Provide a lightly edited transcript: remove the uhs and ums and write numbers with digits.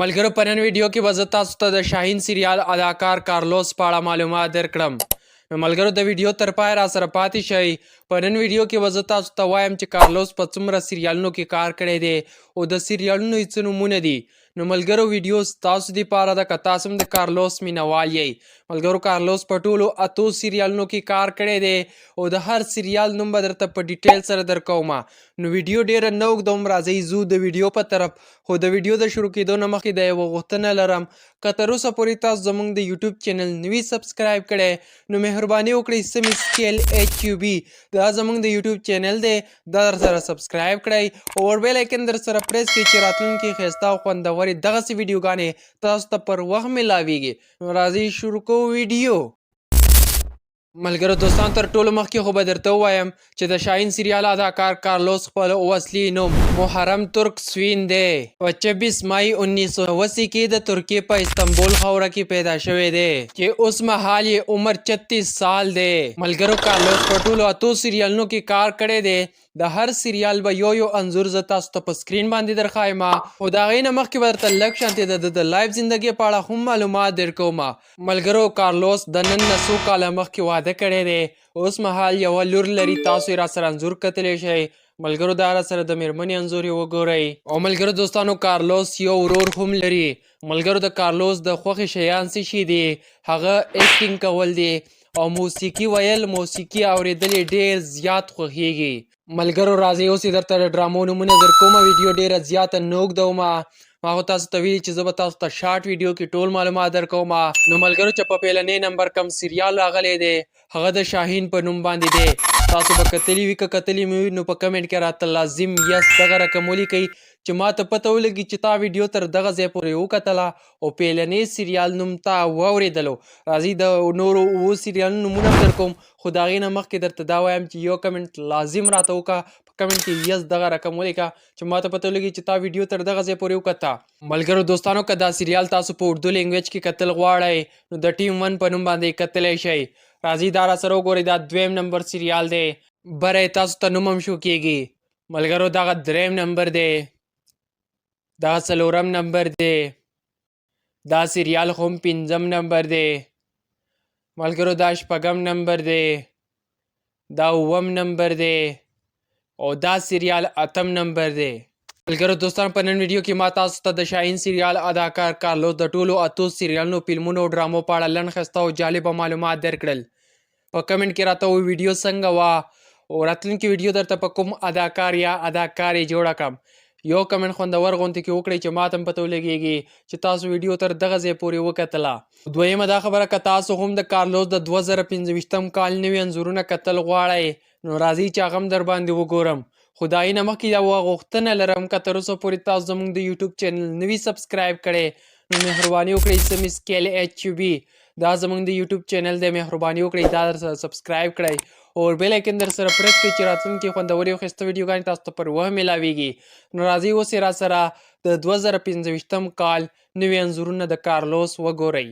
ملګرو په نن ویډیو کې به زه تاسو ته د شاهین سریال اداکار کارلوس په اړه معلومات درکړم. نو ملګرو د ویډیو تر پای را سره پاتې شئ. په نن ویډیو کې به زه تاسو ته وایم چې کارلوس په څومره سریالونو کې کار کړی دی او د سریالونو یې څه نومونه دي. نو ملګرو ویډیو ستاسو دپاره ده که تاسو هم د کارلوس مینوال یئ. ملګرو کارلوس په ټولو 8 سریالونو کې کار کړی دی او د هر سریال نوم به درته په ډیټیل سره درکوم. نو ویډیو ډیره نه اوږدوم، راځئ ځو د ویډیو په طرف. خو د ویډیو د شروع کېدو نه مخکې د یوه غوښتنه لرم، که تر اوسه پورې تاسو زموږ د یوټیوب چینل نوي سبسکرایب کړی نو مهرباني وکړئ سمي سکیل HUB دا زموږ د یوټیوب چینل دی، دا در سره سبسکرایب کړئ او بیل آیکن در سره پریس کړئ چې راتلونکي ښایسته او خوندورې دغسې ویډیوګانې تاسو ته پر وخت میلاویږي. نو راځئ شروع کوو ویډیو. ملګرو دوستان تر ټولو مخکې خو به درته ووایم چې د شاهین سریال اداکار کارلوس خپل اصلي نوم محرم ترک سوین دی. په 26 مای 1980 کې د ترکیې په استنبول خاوره کې پیدا شوی دی چې اوس مهال یې عمر 36 سال دی. ملګرو کارلوس په ټولو 8 سریالونو کې کار کړی دی. د هر سریال به یو انځور زه تاسو ته په سکرین باندې درښایم، خو د هغې نه مخکې به درته لږ شانتې د لایف زندګۍ په اړه هم معلومات درکوم. ملګرو کارلوس د نن نه څو کاله مخکې واده کړی دی، اوس مهال یوه لور لري. تاسو یې راسره انځور کتلی شئ. ملګرو دا راسره د میرمنې انځور یې وګورئ. او ملګرو دوستانو کارلوس یو ورور هم لري. ملګرو د کارلوس د خوښې شیان څه شي دي؟ هغه ایکټینګ کول دي او موسیقي ویل، موسیقي اورېدل یې ډېر زیات خوښیږي. ملګرو راځئ اوس یې درته د ډرامو نومونه درکومه. ویډیو ډېره زیاته نه اوږدومه، ما خو تاسو ته ویلي چې زه به تاسو ته شارټ ویډیو کې ټول معلومات درکوم. نو ملګرو چې په پیلنی نمبر کم سریال راغلی دی هغه د شاهین په نوم باندې دی. تاسو به کتلی وي که کتلی مې وي نو په کمنټ کې راته لازم یس دغه رقم ولیکئ چې ما ته پته ولګي چې تا ویډیو تر دغه ځای پورې وکتله او پیلنی سریال نوم تا واورېدلو. راځئ د نورو 7 سریالونو نومونه هم درکوم، خو د هغې نه مخکې درته دا وایم چې یو کمنټ لازم راته وکړه. په کمنټ کې یس دغه رقم ولیکه چې ما ته پته ولګي چې تا ویډیو تر دغه ځای پورې وکته. ملګرو دوستانو که دا سریال تاسو په اردو لینګویج کې کتل غواړئ نو د ټیم 1 په نوم باندې کتلی شئ. راځئ دا راسره وګورئ، دا 2 نمبر سریال دی. بری تاسو ته نوم هم شو کېږي. ملګرو دغه 3 نمبر دی، دغه 4 نمبر دی، دا سریال خو هم 5 نمبر دی. ملګرو دا 6 نمبر دی، دا 7 نمبر دی او دا سریال 8 نمبر دی. ملګرو دوستان په نن ویډیو کې ما تاسو ته د شاهین سریال اداکار کارلوس د ټولو 8 سریالونو، فلمونو او ډرامو په اړه لنډ ښایسته او جالبه معلومات درکړل. په کمنټ کې راته ووایئ ویډیو څنګه وه او راتلونکي ویډیو درته په کوم اداکار یا اداکارې جوړه کړم. یو کمنټ خوندور غوندې کې وکړئ چې ما ته هم پته ولګېږي چې تاسو ویډیو تر دغه ځای پورې وکتله. دویمه دا خبره که تاسو هم د کارلوس د 2025 کال نوي انځورونه کتل غواړئ نو راځئ چې هغه هم در باندې وګورم. خو د هغې نه مخکې یوه غوښتنه لرم، که تر اوسه پورې تاسو زموږ د یوټیوب چینل نوي سبسکرایب کړی نو مهرباني وکړئ سمي سکیل HUB دا زموږ د یوټیوب چینل دی، مهرباني وکړئ دا در سره سبسکرایب کړئ او بیل آیکن در سره پریس کړئ چې راتلونکي خوندورې او ښایسته ویډیوګانې تاسو ته پر وخت میلاویږي. نو راځئ اوس یې راسره د 2025 کال نوي انځورونه د کارلوس وګورئ.